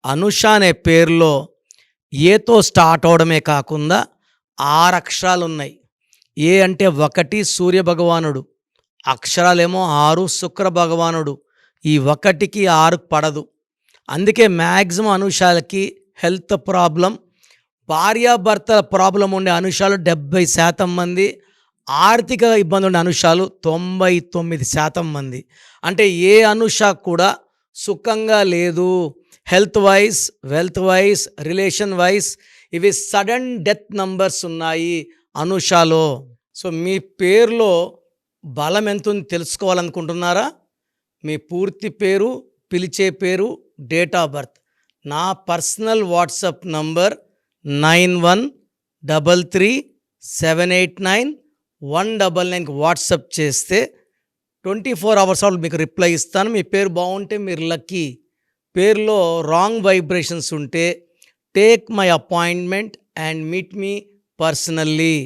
అనుష అనే పేరులో ఏతో స్టార్ట్ అవడమే కాకుండా 6 అక్షరాలున్నాయి. ఏ అంటే 1 సూర్యభగవానుడు, అక్షరాలేమో 6 శుక్ర భగవానుడు. ఈ 1కి 6కి పడదు. అందుకే మ్యాక్సిమం అనుషాలకి హెల్త్ ప్రాబ్లం, భార్యాభర్తల ప్రాబ్లం ఉండే అనుషాలు 70% మంది, ఆర్థిక ఇబ్బంది ఉండే అనుషాలు 99% మంది. అంటే ఏ అనుష కూడా సుఖంగా లేదు. Health wise, wealth wise, relation wise ఇవి సడన్ డెత్ నంబర్స్ ఉన్నాయి అనుషాలో. సో మీ పేరులో బలం ఎంతుంది తెలుసుకోవాలనుకుంటున్నారా? మీ పూర్తి పేరు, పిలిచే పేరు, డేట్ ఆఫ్ బర్త్. నా పర్సనల్ వాట్సాప్ నంబర్ 9133789199కి వాట్సాప్ చేస్తే 24 అవర్స్ మీకు రిప్లై ఇస్తాను. మీ పేరు బాగుంటే మీరు లక్కీ. పేరులో రాంగ్ వైబ్రేషన్స్ ఉంటే take my appointment and meet me personally.